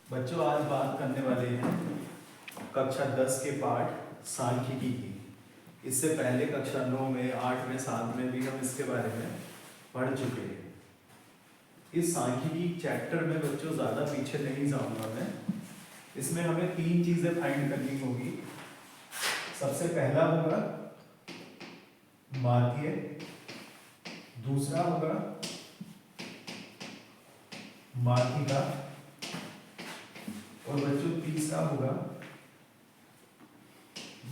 बच्चों आज बात करने वाले हैं कक्षा 10 के पाठ सांख्यिकी की। इससे पहले कक्षा 9 में 8 में 7 में भी हम इसके बारे में पढ़ चुके हैं। इस सांख्यिकी चैप्टर में बच्चों ज़्यादा पीछे नहीं जाऊंगा मैं। इसमें हमें 3 चीज़ें फाइंड करनी होगी। सबसे पहला होगा माध्य, दूसरा होगा माध्यिका और बच्चों तीसरा होगा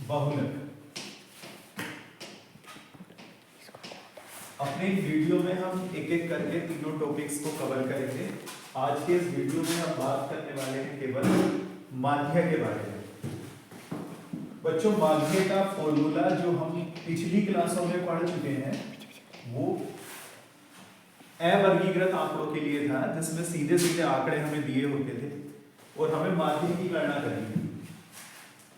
बहुलक। अपने वीडियो में हम एक एक करके तीनों टॉपिक्स को कवर करेंगे। आज के इस वीडियो में हम बात करने वाले हैं केवल माध्य के बारे में। बच्चों माध्य का फॉर्मूला जो हम पिछली क्लासों में पढ़ चुके हैं वो अवर्गीकृत आंकड़ों के लिए था, जिसमें सीधे सीधे आंकड़े हमें दिए होते थे और हमें माध्य की गणना करनी थी।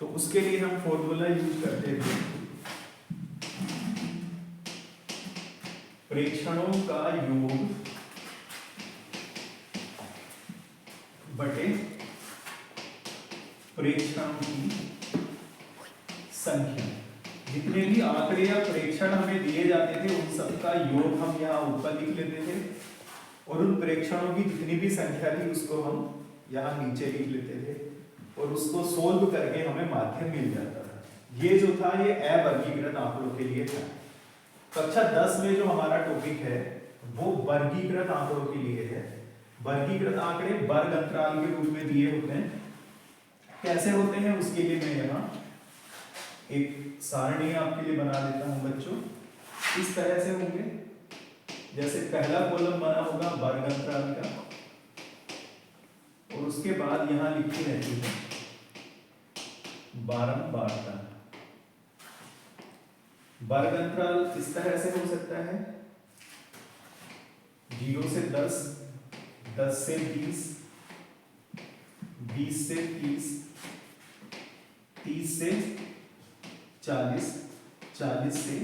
तो उसके लिए हम फॉर्मूला यूज करते थे प्रेक्षणों का योग बटे प्रेक्षणों की संख्या। जितने भी आंकड़े या प्रेक्षण हमें दिए जाते थे उन सबका योग हम यहाँ ऊपर लिख लेते थे और उन प्रेक्षणों की जितनी भी संख्या थी उसको हम यहाँ नीचे लिख लेते थे और उसको सोल्व करके हमें माध्य मिल जाता था। ये जो था ये अवर्गीकृत आंकड़ों के लिए था। कक्षा 10 में जो हमारा टॉपिक है वो वर्गीकृत आंकड़ों के लिए है। वर्गीकृत आंकड़े वर्ग अंतराल के रूप में दिए होते हैं। कैसे होते हैं उसके लिए मैं यहाँ एक सारणी आपके लिए बना देता हूं बच्चों। इस तरह से होंगे, जैसे पहला कॉलम बना होगा वर्ग अंतराल का और उसके बाद यहां लिखी रहती है बारंबारता। वर्ग अंतराल इस तरह से हो सकता है 0 से 10, 10 से 20, 20 से 30, 30 से 40, 40 से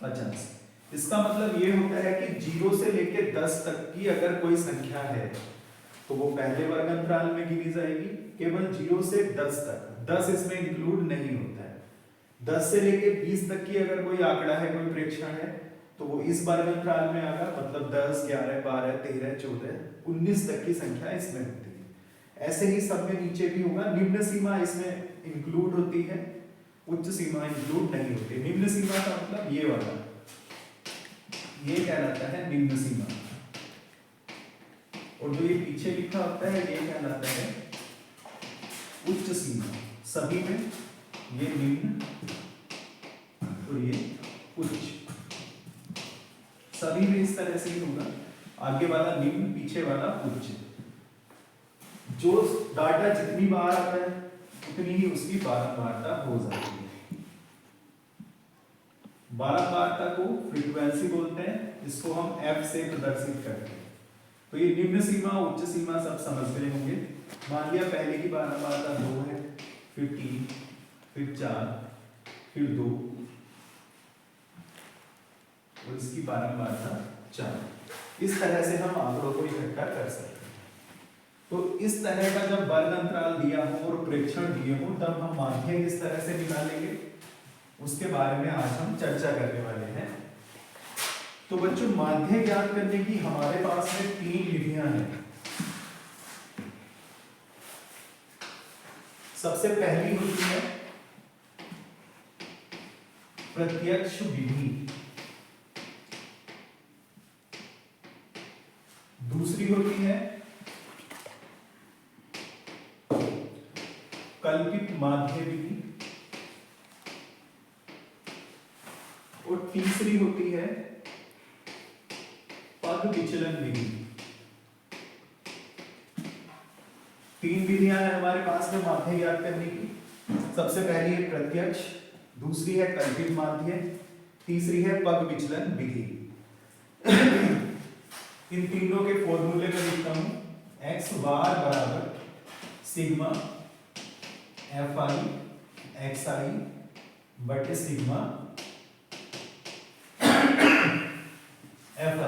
50। इसका मतलब ये होता है कि 0 से लेकर 10 तक की अगर कोई संख्या है तो वो पहले वर्ग अंतराल में गिनी जाएगी। केवल 0 से 10 तक, 10 इसमें इंक्लूड नहीं होता है। 10 से लेकर 20 तक की अगर कोई आंकड़ा है, कोई प्रेक्षण है तो वो इस वर्ग अंतराल में आएगा। मतलब 10, 11, 12, 13, 14, 19 तक की संख्या इसमें होती है। ऐसे ही सब में नीचे भी होगा। निम्न सीमा इसमें इंक्लूड होती है, उच्च सीमा इंक्लूड नहीं होती। निम्न सीमा का मतलब ये वाला, ये कहलाता है निम्न सीमा और जो ये पीछे लिखा होता है ये कहलाता है उच्च सीमा। सभी में ये निम्न और ये उच्च, सभी में इस तरह से ही होगा। आगे वाला निम्न, पीछे वाला उच्च। जो डाटा जितनी बार आता है उतनी ही उसकी बारंबारता हो जाती है। बारंबारता को फ्रीक्वेंसी बोलते हैं, इसको हम F से प्रदर्शित करते हैं। तो ये निम्न सीमा, उच्च सीमा सब समझ गए होंगे। मान लिया पहले की बारंबारता 2 है, फिर 3, फिर 4, फिर 2 और इसकी बारंबारता 4। इस तरह से हम आंकड़ों को इकट्ठा कर सकते हैं। तो इस तरह का जब वर्ग अंतराल दिया हो और प्रेक्षण दिए हो तब हम माध्य किस तरह से निकालेंगे उसके बारे में आज हम चर्चा करने वाले हैं। तो बच्चों माध्य ज्ञात करने की हमारे पास में 3 विधियां हैं। सबसे पहली होती है प्रत्यक्ष विधि, दूसरी होती है कल्पित माध्य विधि और तीसरी होती है पद विचलन विधि। 3 विधियां हैं हमारे पास में माध्य ज्ञात करने की। सबसे पहली है प्रत्यक्ष, दूसरी है कल्पित माध्य, तीसरी है पद विचलन विधि। इन तीनों के फॉर्मूले में लिखता हूं x बार बराबर सिग्मा fi xi बटे सिग्मा fi।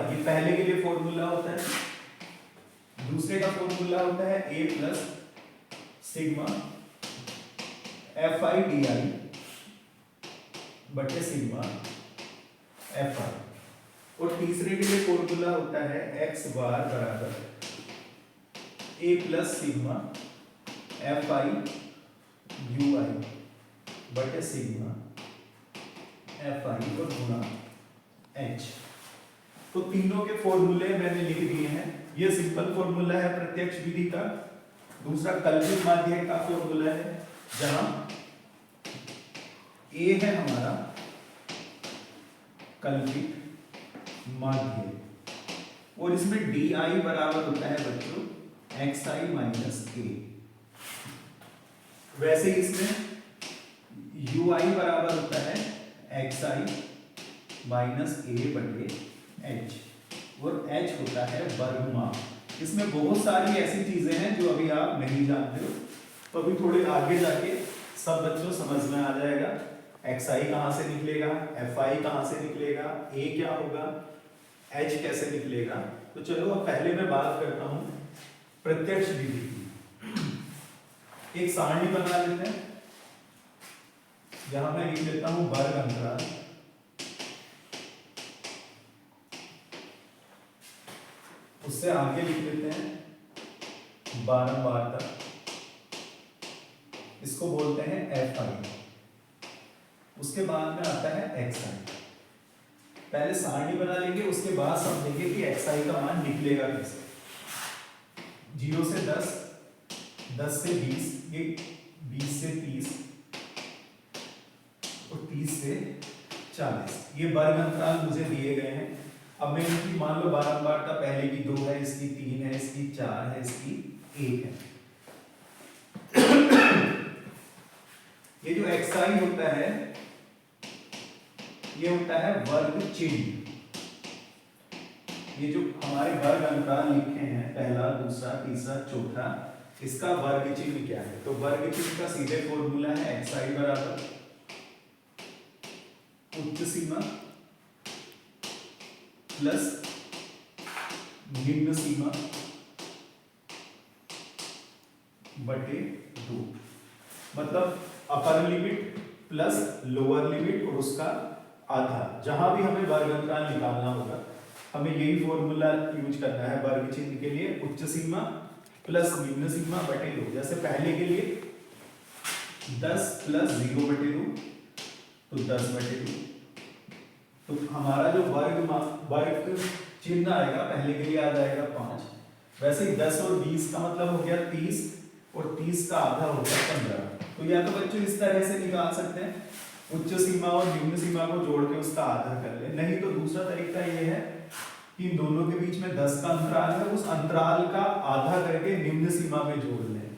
ये पहले के लिए फॉर्मूला होता है। दूसरे का फॉर्मूला होता है a plus sigma f I D I बटे सिग्मा एफ आई। और तीसरे के लिए फॉर्मूला होता है एक्स बार बराबर a plus sigma f i u i बटे सिग्मा एफ आई और गुणा एच। तो तीनों के फॉर्मूले मैंने लिख दिए हैं। ये सिंपल फॉर्मूला है प्रत्यक्ष विधि का। दूसरा कल्पित माध्य का फॉर्मूला है, जहां ए है हमारा कल्पित माध्य, और इसमें डी आई बराबर होता है बच्चों एक्स आई माइनस ए। वैसे ही इसमें यू आई बराबर होता है एक्स आई माइनस ए बटे एच, और एच होता है वर्गमाप। इसमें बहुत सारी ऐसी चीजें हैं जो अभी आप नहीं जानते हो, तो अभी थोड़े आगे जाके सब बच्चों समझ में आ जाएगा। एक्स आई कहां से निकलेगा, एफ आई कहां से निकलेगा, ए क्या होगा, एच कैसे निकलेगा। तो चलो अब पहले मैं बात करता हूं प्रत्यक्ष विधि की। एक सारणी बना लेते हैं, जहां मैं लिख लेता हूं वर्ग अंतराल, उससे आगे लिख लेते हैं बारंबारता, इसको बोलते हैं एफ आई। उसके बाद में आता है एक्स आई। पहले सारणी बना लेंगे, उसके बाद समझेंगे कि एक्स आई का मान निकलेगा कैसे। 0 से 10, 10 से 20, ये 20 से 30 और 30 से 40। ये वर्ग अंतराल मुझे दिए गए हैं। अब मैं इनकी मान लो बारंबारता पहले की 2 है, इसकी 3 है, इसकी 4 है, इसकी 1 है। ये जो एक्स आई होता है, ये होता है वर्ग चिन्ह। ये जो हमारे वर्ग अंतराल लिखे हैं, पहला, दूसरा, तीसरा, चौथा, इसका वर्ग चिन्ह क्या है। तो वर्ग चिन्ह का सीधे फॉर्मूला है एक्स आई बराबर उच्च सीमा प्लस निम्न सीमा बटे 2। मतलब upper limit plus lower limit और उसका आधा। जहां भी हमें वर्ग अंतराल निकालना होगा, हमें यही फॉर्मूला यूज करना है वर्ग चिन्ह के लिए। उच्च सीमा प्लस निम्न सीमा बटे 2। जैसे पहले के लिए 10 प्लस 0 बटे 2, तो 10 बटे 2। तो हमारा जो वर्ग चिन्ह आएगा, पहले के लिए आ जाएगा 5। वैसे ही 10 और 20 का मतलब हो गया 30, और 30 का आधा हो गया 15। तो या तो बच्चों इस तरह से निकाल सकते हैं, उच्च सीमा और निम्न सीमा को जोड़ के उसका आधा कर ले। नहीं तो दूसरा तरीका ये है कि इन दोनों के बीच में 10 का अंतराल है, उस अंतराल का आधा करके निम्न सीमा में जोड़ लें।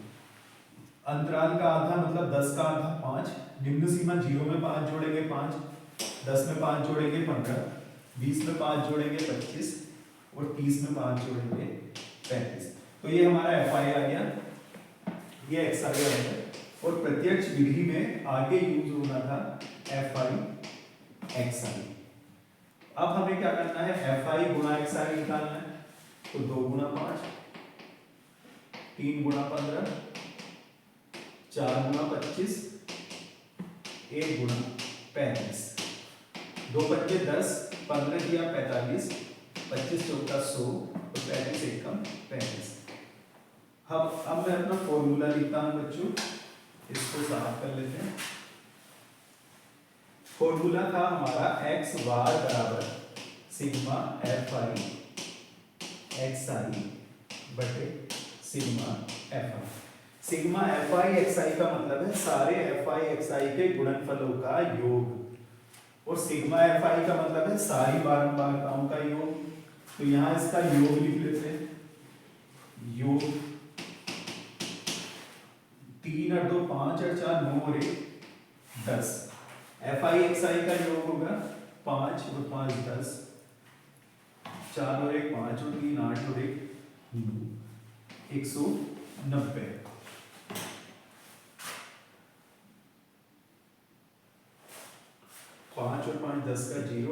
अंतराल का आधा मतलब 10 का आधा 5, निम्न सीमा 0 में 5 जोड़ेंगे 5, 10 में 5 जोड़ेंगे 15, 20 में 5 जोड़ेंगे 25 और 30 में 5 जोड़ेंगे 35। तो ये हमारा एफ आई आ गया, ये एक्स आई आ गया। और प्रत्यक्ष विधि में आगे यूज होना था एफ आई एक्स आई। अब हमें क्या करना है, एफ आई गुणा एक्स आई निकालना है। तो 2 गुणा 5, 3 गुणा 15, 4 गुणा 25, 1 गुणा 35। 2 बच्चे 10, 15 दिया 45, 25 चौका 100 और 35 एकम 35। अब मैं अपना फॉर्मूला लिखता हूं बच्चों, इसको साफ कर लेते हैं। फॉर्मूला था हमारा एक्स बार बराबर sigma f i x i बटे sigma f i. Sigma f i x i का मतलब है सारे एफ आई एक्स आई के गुणनफलों का योग, और सिग्मा एफ आई का मतलब है सारी बारंबारताओं का योग। तो यहां इसका योग लिख लेते हैं, योग 3 और 2 5 और 4 9 और 1 10। एफ आई एक्स आई का योग होगा 5 और 5 10, 4 और 1 5 और 3 8 और 1 190। पांच और 5 10 का 0,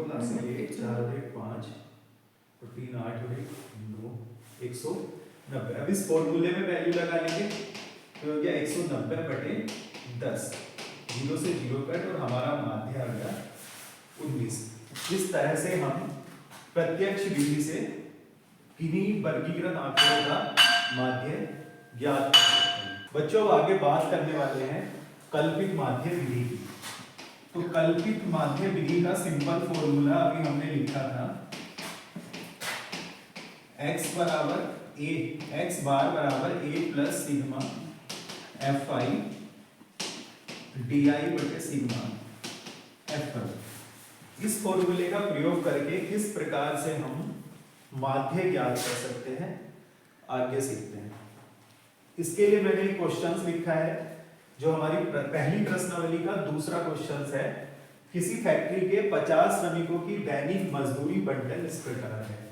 1 4 और 1 5 और 3 8 और 1 9 190। अब इस फॉर्मूले में वैल्यू लगा लेंगे। तो हो गया 190/10, 0 से 0 कट और हमारा माध्य आ गया 19। इस तरह से हम प्रत्यक्ष विधि से किन्हीं वर्गीकृत आंकड़ों का माध्य ज्ञात कर सकते हैं। बच्चों अब आगे बात करने वाले हैं कल्पित माध्य विधि की। तो कल्पित माध्य विधि का सिंपल फॉर्मूला अभी हमने लिखा था, x बार बराबर a plus sigma fi di बटे सिग्मा f। इस फॉर्मूले का प्रयोग करके किस प्रकार से हम माध्य ज्ञात कर सकते हैं आगे सीखते हैं। इसके लिए मैंने एक क्वेश्चन लिखा है जो हमारी पहली प्रश्नावली का दूसरा क्वेश्चन है। किसी फैक्ट्री के 50 श्रमिकों की दैनिक मजदूरी बंटन इस प्रकार है।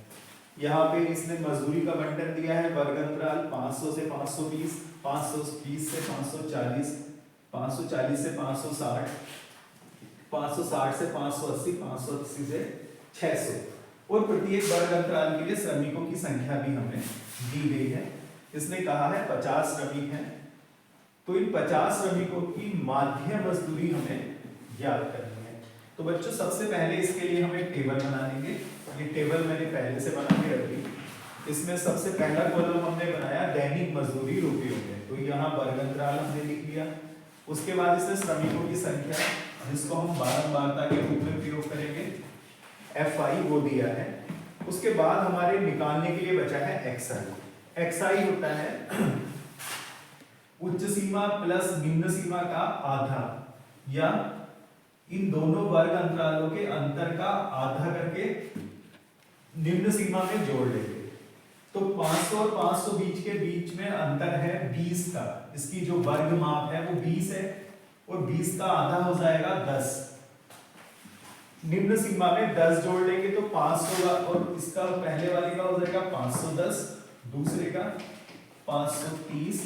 यहाँ पे इसने मजदूरी का बंटन दिया है वर्ग अंतराल 500 से 520, 520 से 540, 540 से 560, 560 से 580, 580 से 600 और प्रत्येक वर्ग अंतराल के लिए श्रमिकों की संख्या भी हमें दी गई है। इसने कहा है 50 श्रमिक हैं, तो इन 50 श्रमिकों की माध्य मजदूरी हमें ज्ञात करनी है। तो बच्चों सबसे पहले इसके लिए हम एक टेबल बना लेंगे। ये टेबल मैंने पहले से बना के रखी। इसमें सबसे पहला कॉलम हमने बनाया दैनिक मजदूरी रुपयों में, तो यहाँ वर्ग अंतराल हमने लिख लिया। उसके बाद इसमें श्रमिकों की संख्या जिसको हम बारंबारता के रूप में प्रयोग करेंगे fi वो दिया है। उसके बाद हमारे निकालने के लिए बचा है xi होता है उच्च सीमा प्लस निम्न सीमा का आधा या इन दोनों वर्ग अंतरालों के अंतर का आधा करके निम्न सीमा में जोड़ लेंगे। तो 500 और 500 के बीच में अंतर है 20 का, इसकी जो वर्ग माप है वो 20 है और 20 का आधा हो जाएगा 10। निम्न सीमा में 10 जोड़ लेंगे तो 500 और इसका पहले वाले का हो जाएगा 510, दूसरे का 530।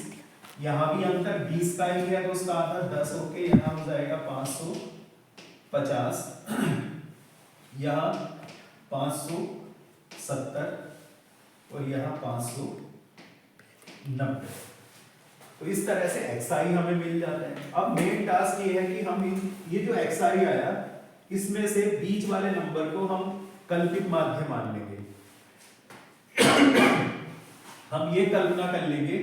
यहाँ भी अंतर 20 का ही है तो उसका आधा 10 होके यहाँ हो जाएगा 550, यहाँ 570 और यहाँ 590। तो इस तरह से xi हमें मिल जाता है। अब मेन टास्क ये है कि हम ये जो xi आया इसमें से बीच वाले नंबर को हम कल्पित माध्य मान लेंगे। हम ये कल्पना कर लेंगे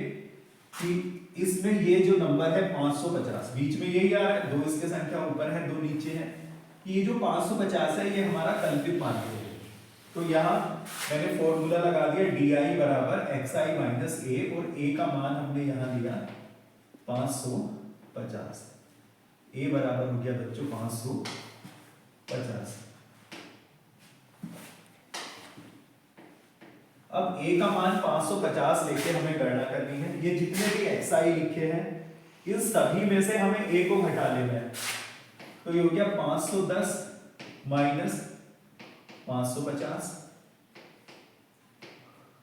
कि इसमें ये जो नंबर है 550, बीच में यही आ रहा है, दो इसके संख्या ऊपर है दो नीचे है, ये जो 550 है ये हमारा कल्पित माध्य है। तो यहाँ मैंने फॉर्मूला लगा दिया di बराबर xi माइनस a और a का मान हमने यहाँ दिया 550। a बराबर हो गया बच्चों 550। अब a का मान 550 लेके हमें गणना करनी है। ये जितने भी xi लिखे हैं इन सभी में से हमें a को घटा लेना है। तो ये हो गया 510 माइनस 550,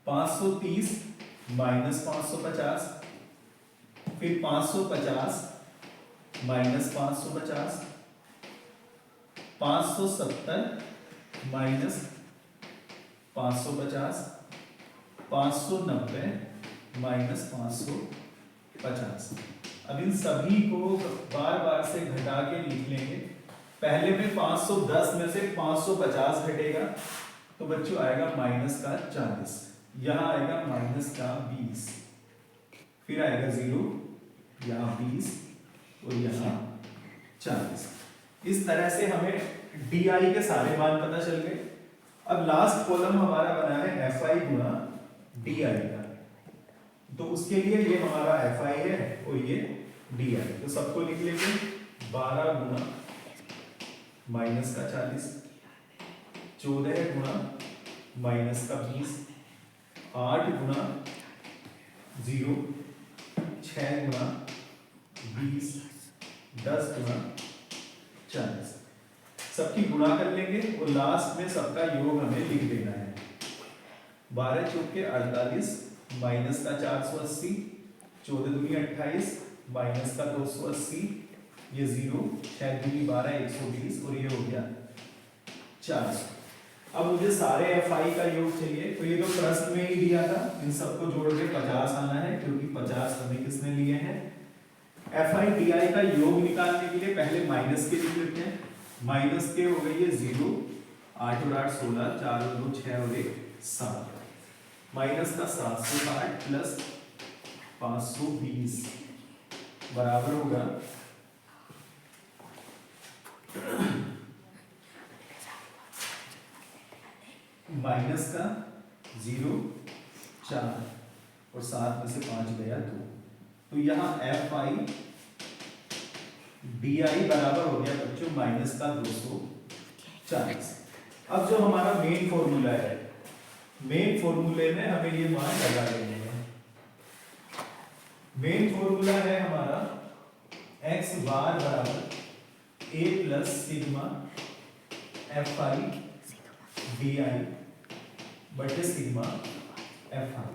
530 माइनस 550, फिर 550 माइनस 550, 570 माइनस 550, 590 माइनस 550। अब इन सभी को बार बार से घटा के लिख लेंगे। पहले में 510 में से 550 घटेगा तो बच्चों आएगा माइनस का 40, यहाँ आएगा माइनस का 20, फिर आएगा 0, यहाँ 20 और यहाँ 40। इस तरह से हमें di के सारे मान पता चल गए। अब लास्ट कॉलम हमारा बना है fi गुणा di का, तो उसके लिए ये हमारा fi है और ये di। तो सबको लिख लेंगे 12 गुणा माइनस का 40, 14 गुणा माइनस का 20, 8 गुणा 0, 6 गुणा 20, 10 गुणा 40। सबकी गुणा कर लेंगे और लास्ट में सबका योग हमें लिख देना है। 12 चौके 48 माइनस का 480, 14 दूनी 28 माइनस का 280, ये 0, 6 दूनी 12 120 और ये हो गया 400। अब मुझे सारे FI का योग चाहिए, तो ये तो प्रश्न में ही दिया था, इन सबको जोड़ के 50 आना है, क्योंकि 50 हमें किसने लिए हैं, FI DI का योग निकालने के लिए पहले माइनस के लिख लेते हैं। माइनस के हो गई है 0, 8 और 8 16, 4 और 2 6 और 1 7, माइनस का 760 प्लस 520 बराबर होगा माइनस का 0 4 और 7 में से 5 गया 2, तो यहाँ FI DI बराबर हो गया बच्चों माइनस का 240। अब जो हमारा मेन फॉर्मूला है, मेन फॉर्मूले में हमें ये मान लगा लेंगे। मेन फॉर्मूला है हमारा x बार बराबर a plus sigma FI DI बटे सिग्मा FI।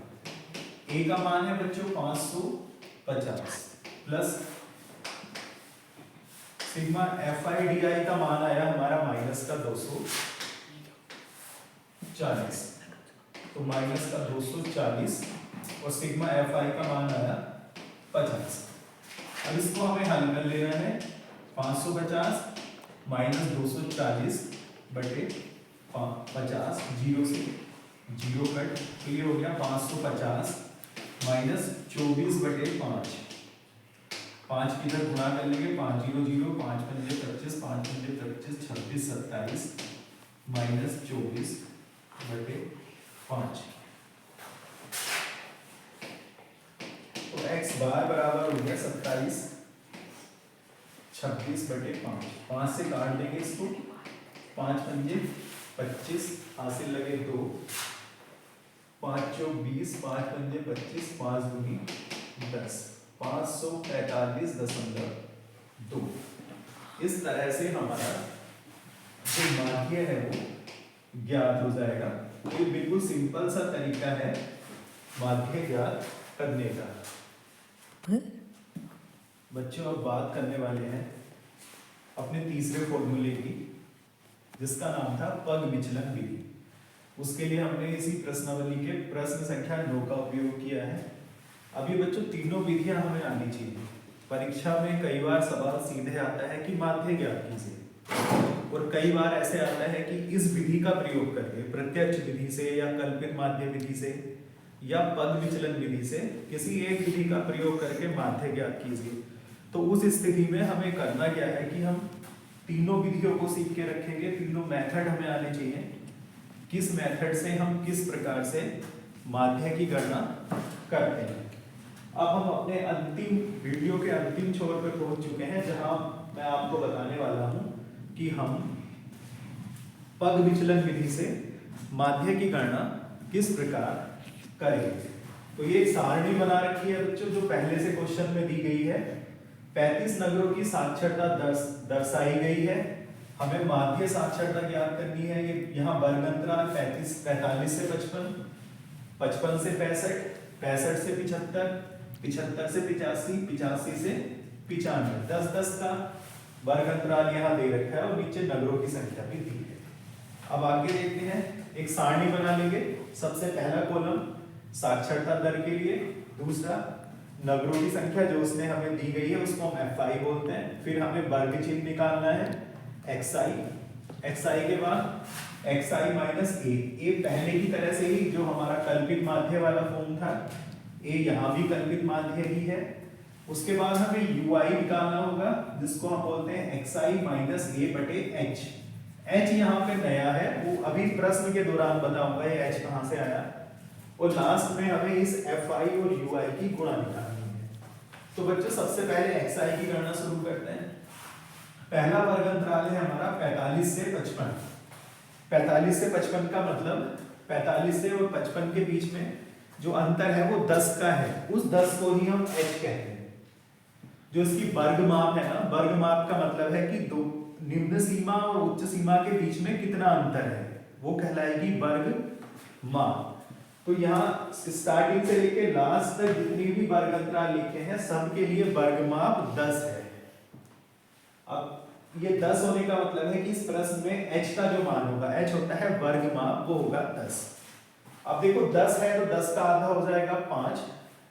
a का मान है बच्चों 550 प्लस सिग्मा FI DI का मान आया हमारा माइनस का 240, तो माइनस का 240 और सिग्मा FI का मान आया 50। अब इसको हमें हल कर लेना है। 550 माइनस 240 बटे 50, 0 से 0 कट, तो ये हो गया 550 माइनस 24 बटे 5, 5 की इधर गुणा कर लेंगे, 5 0 0, 5 पंजे 25, 5 पंजे 25, 26 27 माइनस 24 बटे 5, तो x बार बराबर हो गया 27 26 बटे 5, 5 से काट देंगे इसको, 5 पंजे 25 हासिल लगे 2, 5 चौक 20, 5 पंजे 25, 5 दूनी 10, 545.2। इस तरह से हमारा जो माध्य है वो ज्ञात हो जाएगा। तो ये बिल्कुल सिंपल सा तरीका है माध्य ज्ञात करने का। बच्चों अब बात करने वाले हैं अपने तीसरे फॉर्मूले की, जिसका नाम था पग विचलन विधि। उसके लिए हमने इसी प्रश्नावली के प्रश्न संख्या 9 का उपयोग किया है। अभी बच्चों तीनों विधियां हमें आनी चाहिए। परीक्षा में कई बार सवाल सीधे आता है कि माध्य ज्ञात कीजिए, और कई बार ऐसे आता है कि इस विधि का प्रयोग करके, प्रत्यक्ष विधि से या कल्पित माध्य विधि से या पग विचलन विधि से किसी एक विधि का प्रयोग करके माध्य ज्ञात कीजिए। तो उस स्थिति में हमें करना क्या है कि हम तीनों विधियों को सीख के रखेंगे। तीनों मेथड हमें आने चाहिए, किस मेथड से हम किस प्रकार से माध्य की गणना करते हैं। अब हम अपने अंतिम वीडियो के अंतिम छोर पर पहुंच चुके हैं, जहां मैं आपको बताने वाला हूं कि हम पग विचलन विधि से माध्य की गणना किस प्रकार करेंगे। तो ये एक सारणी बना रखी है बच्चों, जो पहले से क्वेश्चन में दी गई है। 35 नगरों की साक्षरता दर्शाई गई है। हमें माध्य साक्षरता ज्ञात करनी है। ये यहाँ वर्ग अंतराल 45 से 55, 55 से 65, 65 से 75, 75 से 85, 85 से 95, 10-10 का वर्ग अंतराल यहाँ दे रखा है, और नीचे नगरों की संख्या भी दी है। अब आगे देखते हैं, एक सारणी बना लेंगे। सबसे पहला कॉलम साक्षरता दर के लिए, दूसरा नगरों की संख्या जो उसने हमें दी गई है उसको हम FI बोलते हैं। फिर हमें वर्ग चिन्ह निकालना है XI, XI के बाद XI माइनस A, पहले की तरह से ही जो हमारा कल्पित माध्य वाला फॉर्म था, A यहाँ भी कल्पित माध्य ही है। उसके बाद हमें UI निकालना होगा, जिसको हम बोलते हैं XI माइनस A बटे H। H यहाँ पे नया है, वो अभी प्रश्न के दौरान बताऊंगा ये H कहाँ से आया। और लास्ट में हमें इस FI और UI की गुणा निकालनी है। तो बच्चों सबसे पहले XI की गणना शुरू करते हैं। पहला वर्ग अंतराल है हमारा 45 से 55। 45 से 55 का मतलब 45 से और 55 के बीच में जो अंतर है वो 10 का है। उस 10 को ही हम H कहते हैं। जो इसकी वर्ग माप है ना, वर्ग माप का मतलब है कि दो निम्न सीमा और उच्च सीमा के बीच में कितना अंतर है, वो कहलाएगी वर्ग माप। तो यहाँ स्टार्टिंग से लेके लास्ट तक जितनी भी वर्ग अंतराल लिखे हैं सबके लिए वर्ग माप 10 है। अब ये 10 होने का मतलब है कि इस प्रश्न में h का जो मान होगा, h होता है वर्ग माप, वो होगा 10। अब देखो 10 है तो 10 का आधा हो जाएगा 5,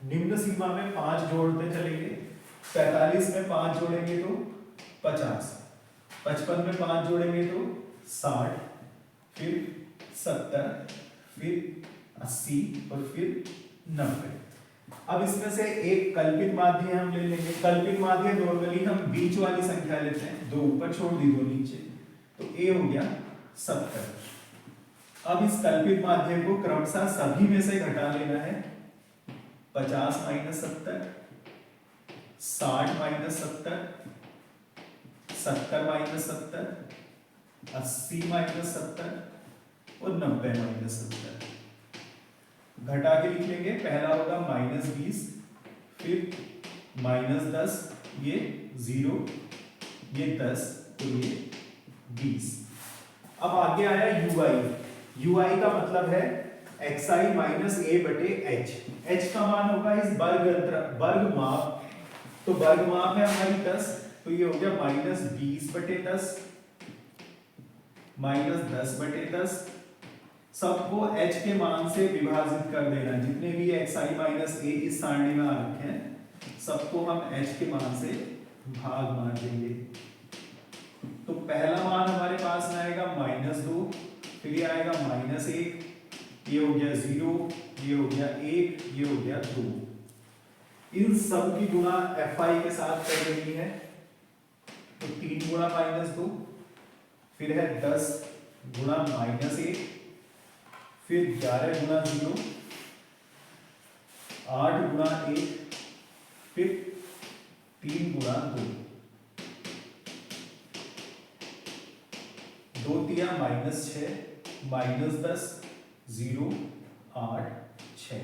निम्न सीमा में 5 जोड़ते चलेंगे, 45 में 5 जोड़ेंगे तो 50, 55 में 5 जोड़ेंगे तो 60, फिर 70, फिर 80 और फिर 90। अब इसमें से एक कल्पित माध्य हम ले लेंगे। कल्पित माध्य नॉर्मली हम बीच वाली संख्या लेते हैं, 2 ऊपर छोड़ दी 2 नीचे, तो a हो गया 70। अब इस कल्पित माध्य को क्रमशः सभी में से घटा लेना है। 50 माइनस 70, 60 माइनस 70, 70 माइनस 70, 80 माइनस 70 और 90 माइनस 70। घटा के लिख लेंगे। पहला होगा -20, फिर -10, ये 0, ये 10 तो ये 20। अब आगे आया ui का मतलब है xi माइनस a बटे h। h का मान होगा इस वर्ग माप, तो वर्ग माप है हमारी 10, तो ये हो गया -20 बटे 10, -10 बटे 10। सबको h के मान से विभाजित कर देना। जितने भी xi माइनस a इस सारणी में आ रखे हैं सबको हम h के मान से भाग मार देंगे। तो पहला मान हमारे पास में आएगा -2, फिर ये आएगा -1, ये हो गया 0, ये हो गया 1, ये हो गया 2। इन सब की गुणा fi के साथ कर देनी है, तो 3 गुणा -2, फिर है 10 गुणा -1, फिर 11 गुणा 0, 8 गुणा 1, फिर 3 गुणा 2, 2 तिया -6, -10, 0, 8, 6।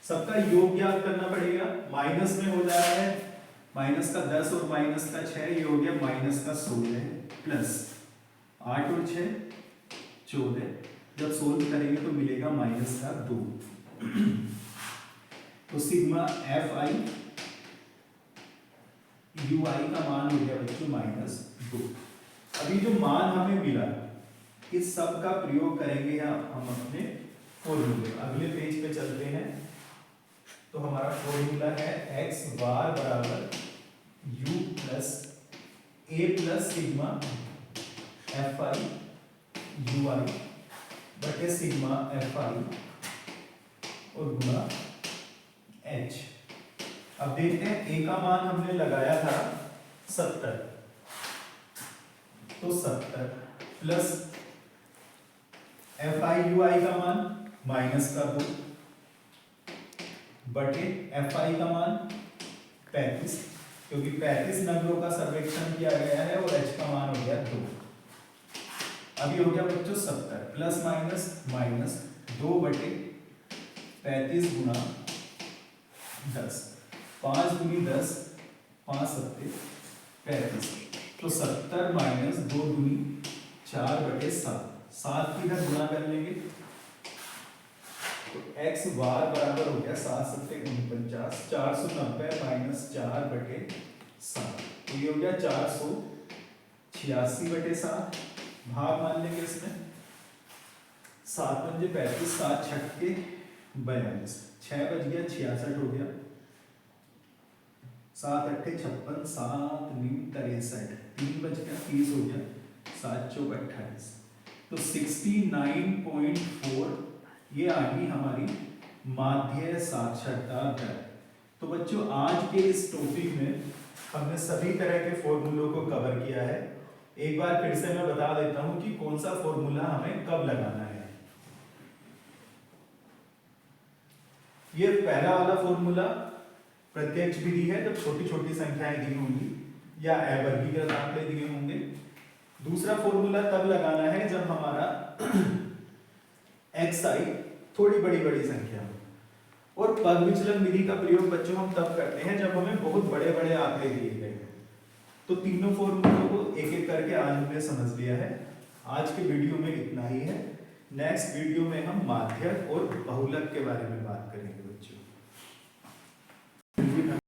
सबका योग ज्ञात करना पड़ेगा। माइनस में हो जा रहा है, माइनस का 10 और माइनस का 6, ये हो गया माइनस का 16 प्लस 8 और 6 14। जब सोल्व करेंगे तो मिलेगा माइनस का 2। तो सिग्मा fi ui का मान हो गया बच्चों -2। अभी जो मान हमें मिला इस सब का प्रयोग करेंगे हम अपने फॉर्मूले। अगले पेज पे चलते हैं। तो हमारा फॉर्मूला है x बार बराबर u plus a plus sigma fi ui बटे सिग्मा fi और गुणा h। अब देखते हैं a का मान हमने लगाया था 70, तो 70 प्लस fi ui का मान माइनस का 2 बटे fi का मान 35, क्योंकि 35 नगरों का सर्वेक्षण किया गया है और h का मान हो गया 2। अभी हो गया बच्चों 70 प्लस माइनस 2 बटे 35 गुणा 10, 5 दूनी 10, 5 सत्ते 35, तो 70 माइनस 2 दूनी 4 बटे 7, 7 की इधर गुणा कर लेंगे तो x बार बराबर हो गया 7 सत्ते 49, 490 माइनस 4 बटे 7, तो ये हो गया 486 बटे 7। भाग मान लेंगे इसमें, 7 पंजे 35, 7 छक्के 42, 6 बज गया 66 हो गया, 7 अट्ठे 56, 7 नीम 63, 3 बज गया 30 हो गया, 7 चौक 28, तो 69.4 ये आ गई हमारी माध्य साक्षरता दर। तो बच्चों आज के इस टॉपिक में हमने सभी तरह के फॉर्मूलों को कवर किया है। एक बार फिर से मैं बता देता हूं कि कौन सा फॉर्मूला हमें कब लगाना है। ये पहला वाला फॉर्मूला प्रत्यक्ष विधि है, जब छोटी छोटी संख्याएं दी होंगी या अवर्गीकृत आंकड़े दिए होंगे। दूसरा फॉर्मूला तब लगाना है जब हमारा xi थोड़ी बड़ी बड़ी संख्या हो। और पद विचलन विधि का प्रयोग बच्चों हम तब करते हैं जब हमें बहुत बड़े बड़े आंकड़े दिए गए हैं। तो तीनों फॉर्मूलों को एक एक करके आज हमने समझ लिया है। आज के वीडियो में इतना ही है। नेक्स्ट वीडियो में हम माध्यक और बहुलक के बारे में बात करेंगे बच्चों।